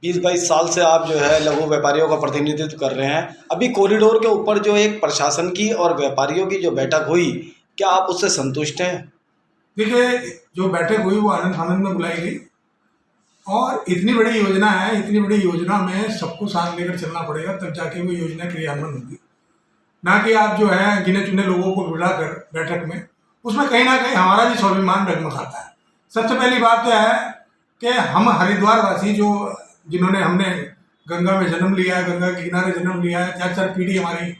20-22 साल से आप जो है लघु व्यापारियों का प्रतिनिधित्व कर रहे हैं। अभी कॉरिडोर के ऊपर जो एक प्रशासन की और व्यापारियों की जो बैठक हुई, क्या आप उससे संतुष्ट हैं? देखिए, जो बैठक हुई वो आनंद फानंद में बुलाई गई और इतनी बड़ी योजना है, इतनी बड़ी योजना में सबको साथ लेकर चलना पड़ेगा, तब जाके वो योजना क्रियान्वयन होगी। ना कि आप जो है गिने चुने लोगों को बुलाकर बैठक में, उसमें कहीं ना कहीं हमारा भी स्वाभिमान डगमगाता है। सबसे पहली बात तो है कि हम हरिद्वार वासी जिन्होंने हमने गंगा में जन्म लिया है, गंगा के किनारे जन्म लिया है, 4-4 पीढ़ी हमारी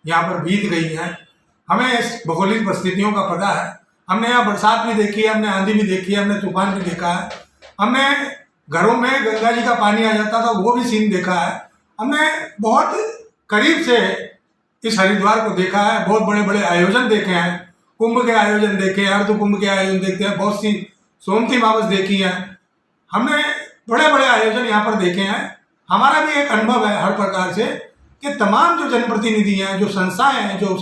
यहाँ पर बीत गई है, हमें इस भौगोलिक परिस्थितियों का पता है। हमने यहाँ बरसात भी देखी है, हमने आंधी भी देखी है, हमने तूफान भी देखा है, हमने घरों में गंगा जी का पानी आ जाता था वो भी सीन देखा है। हमने बहुत करीब से इस हरिद्वार को देखा है, बहुत बड़े बड़े आयोजन देखे हैं, कुंभ के आयोजन देखे हैं, अर्ध कुंभ के आयोजन देखते हैं, बहुत सी सोमती मावस देखी हैं, हमने बड़े बड़े आयोजन यहाँ पर देखे हैं। हमारा भी एक अनुभव है हर प्रकार से कि तमाम जो जनप्रतिनिधि हैं, जो संस्थाएं हैं, जो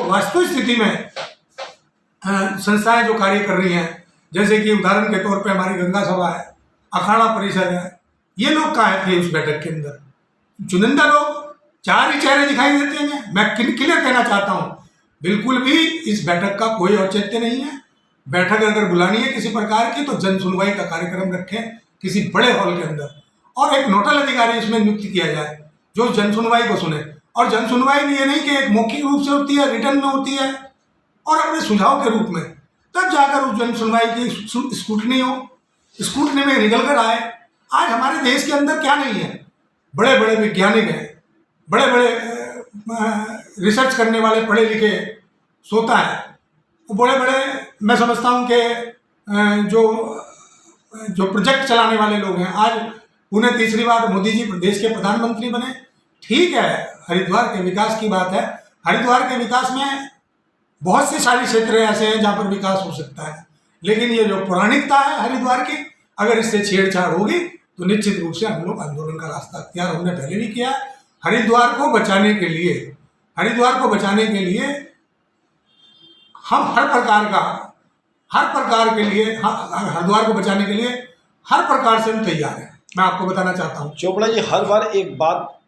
वास्तविक स्थिति में संस्थाएं जो कार्य कर रही हैं, जैसे कि उदाहरण के तौर पे हमारी गंगा सभा है, अखाड़ा परिषद है, ये लोग कहाँ थे उस बैठक के अंदर? चुनिंदा लोग, 4 ही चेहरे दिखाई देते हैं। मैं क्लियर कहना चाहता हूँ, बिल्कुल भी इस बैठक का कोई औचित्य नहीं है। बैठक अगर बुलानी है किसी प्रकार की तो जन सुनवाई का कार्यक्रम रखें किसी बड़े हॉल के अंदर, और एक नोडल अधिकारी इसमें नियुक्त किया जाए जो जन सुनवाई को सुने। और जन सुनवाई भी ये नहीं कि एक मौखिक रूप से होती है, रिटर्न में होती है और अपने सुझाव के रूप में, तब जाकर उस जन सुनवाई की स्क्रूटनी हो, स्क्रूटनी में निकल कर आए। आज हमारे देश के अंदर क्या नहीं है? बड़े बड़े वैज्ञानिक हैं, बड़े बड़े रिसर्च करने वाले पढ़े लिखे सोता है, बड़े बड़े मैं समझता हूँ कि जो प्रोजेक्ट चलाने वाले लोग हैं। आज उन्हें तीसरी बार मोदी जी देश के प्रधानमंत्री बने। ठीक है, हरिद्वार के विकास की बात है, हरिद्वार के विकास में बहुत से सारे क्षेत्र ऐसे हैं जहाँ पर विकास हो सकता है, लेकिन ये जो पौराणिकता है हरिद्वार की, अगर इससे छेड़छाड़ होगी तो निश्चित रूप से हम लोग आंदोलन का रास्ता अख्तियार हमने पहले भी किया। हरिद्वार को बचाने के लिए, हरिद्वार को बचाने के लिए हम हर प्रकार के लिए, हरिद्वार को बचाने के लिए हर प्रकार से हम तैयार हैं। मैं आपको बताना चाहता हूँ चोपड़ा जी, हर बार एक बात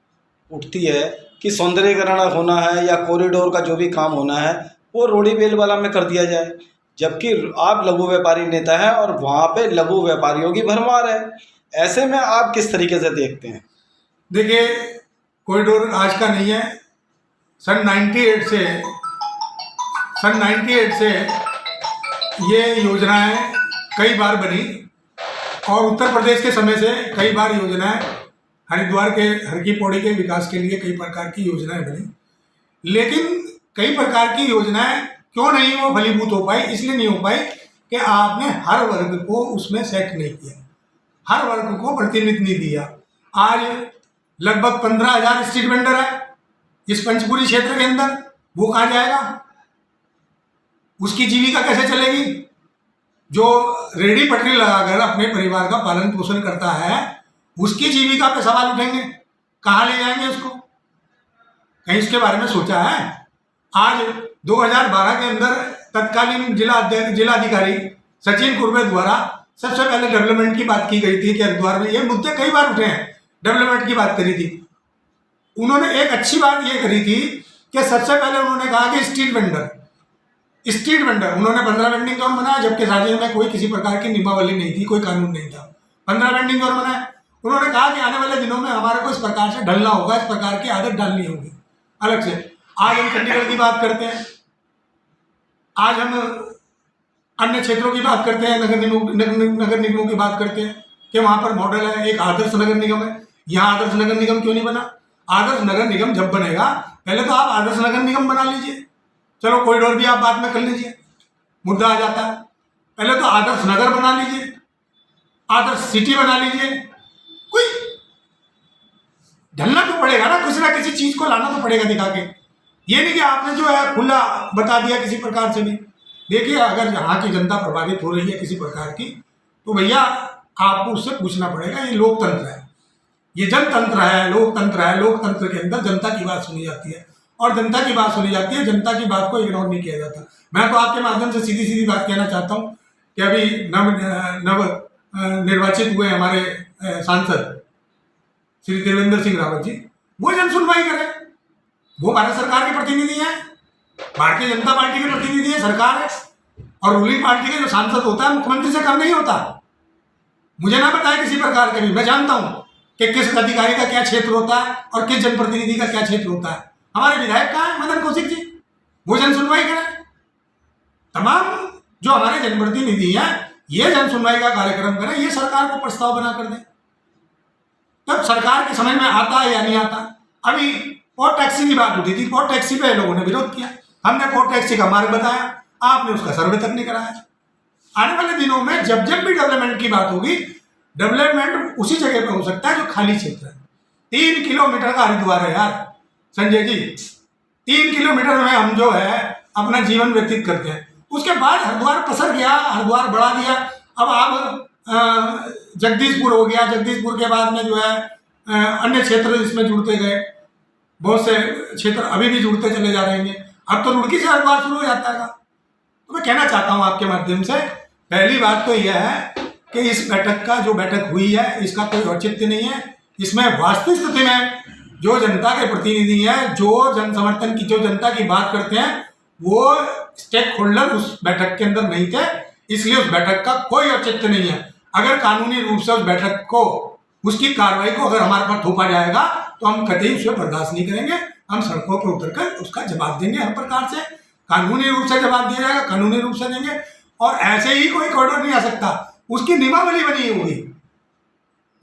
उठती है कि सौंदर्यीकरण होना है या कॉरिडोर का जो भी काम होना है वो रोड़ी बेल वाला में कर दिया जाए, जबकि आप लघु व्यापारी नेता हैं और वहाँ पे लघु व्यापारियों की भरमार है। ऐसे में आप किस तरीके से देखते हैं? देखिए, कॉरिडोर आज का नहीं है, सन 98 से ये योजनाएं कई बार बनी और उत्तर प्रदेश के समय से कई बार योजनाएं हरिद्वार के हर की पौड़ी के विकास के लिए कई प्रकार की योजनाएं बनी, लेकिन कई प्रकार की योजनाएं क्यों नहीं वो फलीभूत हो पाई? इसलिए नहीं हो पाई कि आपने हर वर्ग को उसमें सेट नहीं किया, हर वर्ग को प्रतिनिधित्व नहीं दिया। आज लगभग 15,000 स्ट्रीट वेंडर है इस पंचपुरी क्षेत्र के अंदर, वो कहाँ जाएगा? उसकी जीविका कैसे चलेगी? जो रेडी पटरी लगाकर अपने परिवार का पालन पोषण करता है, उसकी जीविका पे सवाल उठेंगे, कहाँ ले जाएंगे उसको? कहीं इसके बारे में सोचा है? आज 2012 के अंदर तत्कालीन जिलाधिकारी सचिन कुर्वे द्वारा सबसे पहले डेवलपमेंट की बात की गई थी कि हरिद्वार में ये मुद्दे कई बार उठे हैं, डेवलपमेंट की बात करी थी। उन्होंने एक अच्छी बात ये करी थी कि सबसे पहले उन्होंने कहा कि स्ट्रीट वेंडर उन्होंने 15 वेंडिंग जोन बनाया, जबकि राज्य में कोई किसी प्रकार की नियमावली नहीं थी, कोई कानून नहीं था। 15 वेंडिंग जोन बनाया। उन्होंने कहा कि आने वाले दिनों में हमारे को इस प्रकार से ढलना होगा, इस प्रकार की आदत डालनी होगी अलग से। आज हम चंडीगढ़ की बात करते हैं, आज हम अन्य क्षेत्रों की बात करते हैं, नगर निगमों की बात करते हैं कि वहाँ पर मॉडल है, एक आदर्श नगर निगम है। यहाँ आदर्श नगर निगम क्यों नहीं बना? आदर्श नगर निगम जब बनेगा, पहले तो आप आदर्श नगर निगम बना लीजिए, चलो कॉरिडोर भी आप बाद में कर लीजिए, मुद्दा आ जाता है। पहले तो आदर्श नगर बना लीजिए, आदर्श सिटी बना लीजिए, कोई ढलना तो पड़ेगा ना, किसी ना किसी चीज को लाना तो पड़ेगा दिखा के। ये नहीं कि आपने जो है खुला बता दिया किसी प्रकार से भी। देखिए, अगर यहाँ की जनता प्रभावित हो रही है किसी प्रकार की, तो भैया आपको उससे पूछना पड़ेगा। ये लोकतंत्र है, ये जनतंत्र है, लोकतंत्र है। लोकतंत्र के अंदर जनता की बात सुनी जाती है और जनता की बात सुनी जाती है, जनता की बात को इग्नोर नहीं किया जाता। मैं तो आपके माध्यम से सीधी सीधी बात कहना चाहता हूँ कि अभी नव निर्वाचित हुए हमारे सांसद श्री देवेंद्र सिंह रावत जी, वो जन सुनवाई करें। वो भारत सरकार के प्रतिनिधि हैं, भारतीय जनता पार्टी के प्रतिनिधि है, सरकार है, और रूलिंग पार्टी के जो सांसद होता है मुख्यमंत्री से कम नहीं होता। मुझे ना बताए किसी प्रकार के भी, मैं जानता हूं कि किस अधिकारी का क्या क्षेत्र होता है और किस जनप्रतिनिधि का क्या क्षेत्र होता है। हमारे विधायक कहाँ है, मदन कौशिक जी, वो जन सुनवाई करें। तमाम जो हमारे जनप्रतिनिधि हैं ये जन सुनवाई का कार्यक्रम करें, ये सरकार को प्रस्ताव बना कर दें, तब सरकार के समझ में आता है या नहीं आता। अभी पोर्ट टैक्सी की बात उठी थी, पोर्ट टैक्सी पे लोगों ने विरोध किया, हमने पोर्ट टैक्सी का मार्ग बताया, आपने उसका सर्वे तक नहीं कराया। आने वाले दिनों में जब जब भी डेवलपमेंट की बात होगी, डेवलपमेंट उसी जगह पे हो सकता है जो खाली क्षेत्र है। 3 किलोमीटर का हरिद्वार है यार संजय जी, 3 किलोमीटर में हम जो है अपना जीवन व्यतीत करते हैं। उसके बाद हरिद्वार पसर गया, हरिद्वार बढ़ा दिया, अब आप जगदीशपुर हो गया, जगदीशपुर के बाद में जो है अन्य क्षेत्र इसमें जुड़ते गए, बहुत से क्षेत्र अभी भी जुड़ते चले जा रहे हैं। अब तो रुड़की से हरिद्वार शुरू हो जाता है। तो मैं कहना चाहता हूँ आपके माध्यम से, पहली बात तो यह है कि इस बैठक का जो बैठक हुई है इसका कोई औचित्य नहीं है। इसमें वास्तविक स्थिति में जो जनता के प्रतिनिधि हैं, जो जन समर्थन की, जो जनता की बात करते हैं, वो स्टेक होल्डर उस बैठक के अंदर नहीं थे, इसलिए उस बैठक का कोई औचित्य नहीं है। अगर कानूनी रूप से उस बैठक को, उसकी कार्रवाई को अगर हमारे पर थोपा जाएगा तो हम कतई उसे बर्दाश्त नहीं करेंगे। हम सड़कों पर उतरकर उसका जवाब देंगे, हर प्रकार से कानूनी रूप से जवाब दिया जाएगा, कानूनी रूप से देंगे। और ऐसे ही कोई कॉरिडोर नहीं आ सकता, उसकी नियमावली बनी होगी,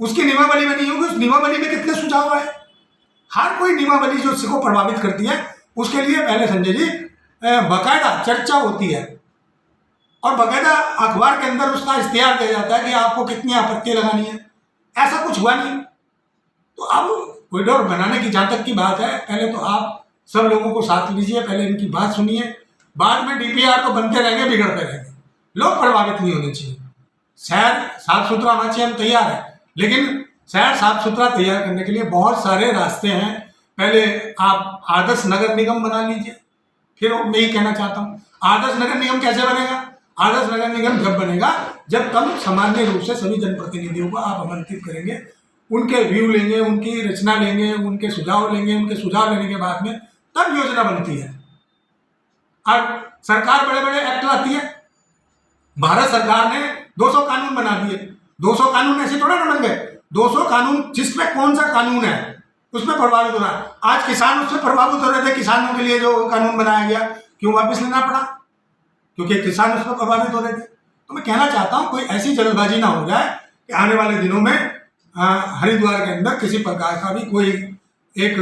उसकी नियमावली बनी होगी। उस नियमावली में कितने सुझाव है, हर कोई नियमावली जो उसको प्रभावित करती है उसके लिए पहले संजय जी बाकायदा चर्चा होती है और बाकायदा अखबार के अंदर उसका इश्तिहार दिया जाता है कि आपको कितनी आपत्ति लगानी है। ऐसा कुछ हुआ नहीं। तो अब कॉरिडोर बनाने की जहाँ तक की बात है, पहले तो आप सब लोगों को साथ लीजिए, पहले इनकी बात सुनिए, बाद में डीपीआर तो बनते रहेंगे, बिगड़ते रहेंगे, लोग प्रभावित नहीं होने चाहिए। शहर साफ सुथरा होना चाहिए, हम तैयार हैं, लेकिन शहर साफ सुथरा तैयार करने के लिए बहुत सारे रास्ते हैं। पहले आप आदर्श नगर निगम बना लीजिए। फिर मैं ये कहना चाहता हूँ, आदर्श नगर निगम कैसे बनेगा? आदर्श नगर निगम जब बनेगा जब तब सामान्य रूप से सभी जनप्रतिनिधियों को आप आमंत्रित करेंगे, उनके व्यू लेंगे, उनकी रचना लेंगे, उनके सुझाव लेंगे, उनके सुझाव लेने के बाद में तब योजना बनती है। अब सरकार बड़े बड़े एक्ट लाती है। भारत सरकार ने 200 कानून बना दिए। 200 कानून ऐसे थोड़ा ना बन गए। 200 कानून, जिसमें कौन सा कानून है उसमें प्रभावित हो रहा है। आज किसान उससे प्रभावित हो रहे थे, किसानों के लिए जो कानून बनाया गया क्यों वापस लेना पड़ा? क्योंकि किसान उसमें प्रभावित हो रहे थे। तो मैं कहना चाहता हूँ कोई ऐसी जल्दबाजी ना हो जाए कि आने वाले दिनों में हरिद्वार के अंदर किसी प्रकार का भी कोई एक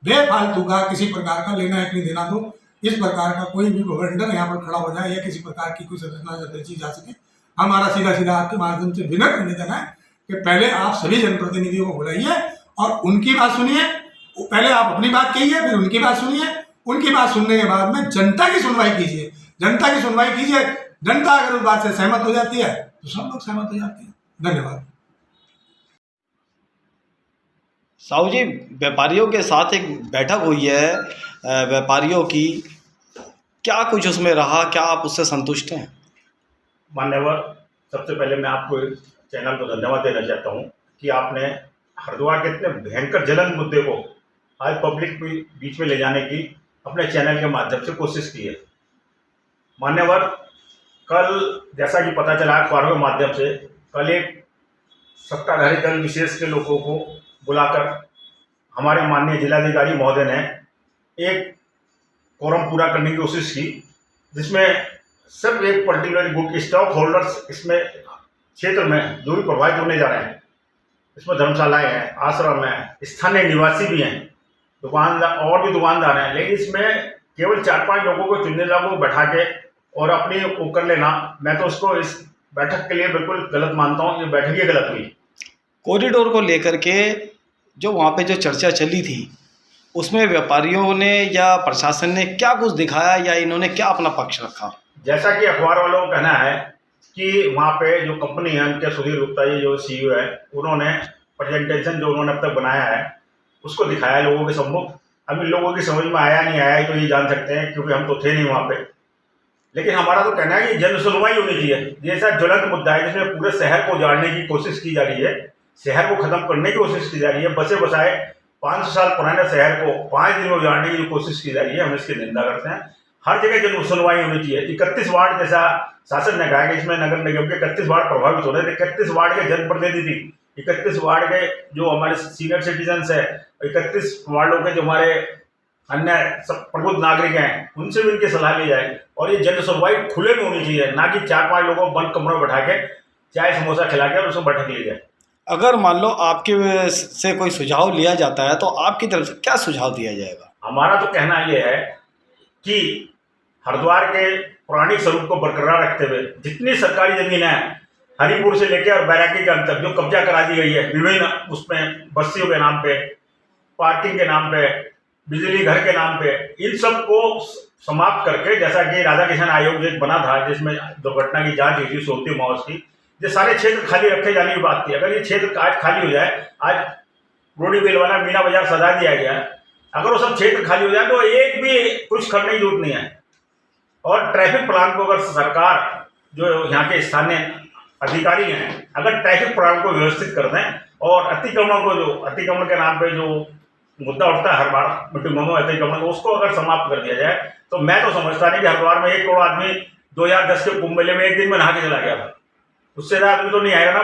बेफालतू का किसी प्रकार का लेना एक नहीं देना दो, इस प्रकार का कोई भी वेंडर यहाँ पर खड़ा हो जाए या किसी प्रकार की कोई संरचना रची जा सके। हमारा सीधा सीधा आपके माध्यम से विनम्र निवेदन है कि पहले आप सभी जनप्रतिनिधियों को बुलाइए और उनकी बात सुनिए। पहले आप अपनी बात कहिए, फिर उनकी बात सुनिए। उनकी बात सुनने के बाद में जनता की सुनवाई कीजिए। जनता की सुनवाई कीजिए। जनता अगर उस बात से सहमत हो जाती है तो सब लोग सहमत हो जाते हैं। धन्यवाद। साहू जी, व्यापारियों के साथ एक बैठक हुई है व्यापारियों की, क्या कुछ उसमें रहा? क्या आप उससे संतुष्ट हैं? मान्यवर, सबसे पहले मैं आपको चैनल को धन्यवाद देना चाहता हूं कि आपने हरिद्वार के इतने भयंकर ज्वलंत मुद्दे को आज पब्लिक के बीच में ले जाने की अपने चैनल के माध्यम से कोशिश की है। मान्यवर, कल जैसा कि पता चला अखबारों के माध्यम से, कल एक सत्ताधारी दल विशेष के लोगों को बुलाकर हमारे माननीय जिलाधिकारी महोदय ने एक कोरम पूरा करने की कोशिश की, जिसमें सब एक पर्टिकुलर गुड स्टॉक होल्डर्स इसमें क्षेत्र में जो भी प्रभावित होने जा रहे हैं, इसमें धर्मशालाएँ हैं, आश्रम हैं, स्थानीय निवासी भी हैं, दुकानदार और भी दुकानदार हैं, लेकिन इसमें केवल 4-5 लोगों को, 3 लोगों को बैठा के और अपनी वो कर लेना, मैं तो उसको इस बैठक के लिए बिल्कुल गलत मानता हूँ। ये बैठक ही गलत हुई। कॉरिडोर को लेकर के जो वहाँ पे जो चर्चा चली थी उसमें व्यापारियों ने या प्रशासन ने क्या कुछ दिखाया या इन्होंने क्या अपना पक्ष रखा? जैसा कि अखबार वालों का कहना है कि वहाँ पे जो कंपनी है उनके सुधीर गुप्ता जी जो CEO है, उन्होंने प्रेजेंटेशन जो उन्होंने अब तक बनाया है उसको दिखाया लोगों के सम्मुख। अभी लोगों की समझ में आया नहीं आया तो ये जान सकते हैं, क्योंकि हम तो थे नहीं वहाँ पे। लेकिन हमारा तो कहना है कि जन सुनवाई होनी चाहिए। जैसा ज्वलंत मुद्दा है जिसमें पूरे शहर को उजाड़ने की कोशिश की जा रही है, शहर को खत्म करने की कोशिश की जा रही है। बसे बसाए 500 साल पुराने शहर को 5 दिन में उजाड़ने की जो कोशिश की जा रही है, हम इसकी निंदा करते हैं। हर जगह जन सुनवाई होनी चाहिए। 31 वार्ड जैसा शासन ने कहा कि इसमें नगर निगम के 31 वार्ड प्रभावित हो रहे थे। 31 वार्ड के जनप्रतिनिधि, 31 वार्ड के जो हमारे सीनियर सिटीजन्स है, 31 वार्डों के जो हमारे अन्य सब प्रबुद्ध नागरिक हैं, उनसे भी इनकी सलाह ली जाए और ये जन सुनवाई खुले में होनी चाहिए, ना कि 4-5 लोगों को बंद कमरों में बैठा के चाय समोसा खिला के और उसको बैठक ली जाए। अगर मान लो आपके से कोई सुझाव लिया जाता है तो आपकी तरफ से क्या सुझाव दिया जाएगा? हमारा तो कहना ये है कि हरिद्वार के पौराणिक स्वरूप को बरकरार रखते हुए जितनी सरकारी जमीन है, हरिपुर से लेकर और बैराकी के अंत तक जो कब्जा करा दी गई है विभिन्न उसमें बस्तियों के नाम पे, पार्किंग के नाम पे, बिजली घर के नाम पे, इन सब को समाप्त करके, जैसा कि राधा किशन आयोग जो एक बना था जिसमें दुर्घटना की जांच हुई थी सोती मौत की, ये सारे क्षेत्र खाली रखे जाने की बात थी। अगर ये क्षेत्र आज खाली हो जाए, आज रोडी बेल वाला मीना बाजार सजा दिया गया है, अगर वो सब क्षेत्र खाली हो जाए तो एक भी कुछ करने की जरूरत नहीं है। और ट्रैफिक प्लान को अगर सरकार जो यहाँ के स्थानीय अधिकारी हैं, अगर ट्रैफिक प्लान को व्यवस्थित कर दें और अतिक्रमण के नाम पे जो मुद्दा उठता है हर बार मीटिंगों में अतिक्रमण, उसको अगर समाप्त कर दिया जाए तो मैं तो समझता नहीं कि हरिद्वार में 1 करोड़ आदमी 2010 के कुंभ मेले में एक दिन में नहा के चला गया था, उससे ज़्यादा आदमी तो नहीं आएगा ना।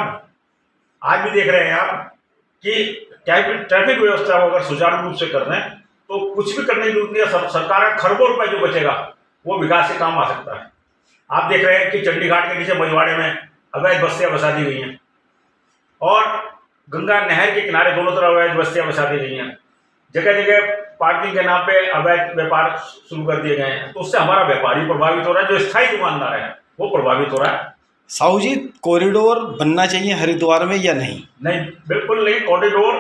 आज भी देख रहे हैं आप कि ट्रैफिक व्यवस्था को अगर सुचारू रूप से कर दें तो कुछ भी करने की जरूरत नहीं है। सरकार का खरबों रुपए जो बचेगा वो विकास से काम आ सकता है। आप देख रहे हैं कि चंडीगढ़ के नीचे मझवाड़े में अवैध बस्तियां बसा दी गई हैं और गंगा नहर के किनारे दोनों तरफ अवैध बस्तियां बसा दी गई हैं। जगह जगह पार्किंग के नाम पे अवैध व्यापार शुरू कर दिए गए हैं, तो उससे हमारा व्यापारी प्रभावित हो रहा है, जो स्थायी दुकानदार है वो प्रभावित हो रहा है। साहू जी, कॉरिडोर बनना चाहिए हरिद्वार में या नहीं? नहीं, बिल्कुल नहीं। कॉरिडोर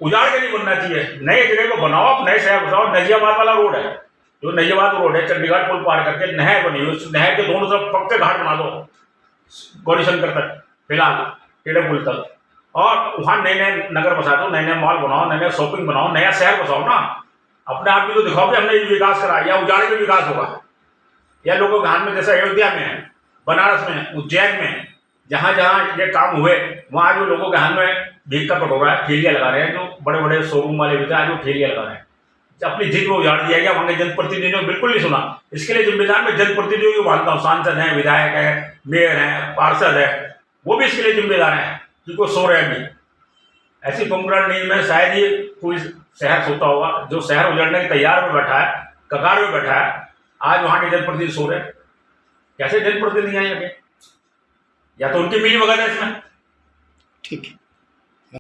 उजाड़ के नहीं बनना चाहिए, नए जगह को बनाओ, आप नए शहर बसाओ। नजियाबाद वाला रोड है, जो नजियाबाद रोड है, चंडीगढ़ पुल पार करके नहर बनी हुई, उस नहर के दोनों तरफ पक्के घाट बना दो गौरीशंकर तक, फिलहाल टेढ़े पुल तक, और वहाँ नए नए नगर बसा दो, नए नए मॉल बनाओ, नए नए शॉपिंग बनाओ, नया शहर बसाओ ना। अपने आप भी तो दिखाओ कि हमने ये विकास करा, या उजाड़े में विकास होगा, या लोगों के हाथ में जैसे अयोध्या में है, बनारस में, उज्जैन में, जहाँ जहाँ ये काम हुए वहाँ जो लोगों के हाथ में भीख का कटोरा है, ठेलियाँ लगा रहे हैं, जो बड़े बड़े शोरूम वाले भी थे आज वो ठेलियाँ लगा रहे हैं। अपनी जिद को उजाड़ दिया गया, वहाँ के जनप्रतिनिधियों ने बिल्कुल नहीं सुना। इसके लिए जिम्मेदार मैं जनप्रतिनिधियों को मानता हूँ, सांसद हैं, विधायक हैं, मेयर हैं, पार्षद है, वो भी इसके लिए जिम्मेदार हैं कि वो सो रहे हैं। ऐसी कुंभकर्ण नींद में शायद ही कोई शहर सोता होगा। जो शहर उजड़ने की तैयार में बैठा है, कगार में बैठा है, आज वहाँ के जनप्रतिनिधि सो रहे हैं। कैसे जनप्रतिनिधि आएंगे? या तो उनकी मिली भगत है इसमें। ठीक है।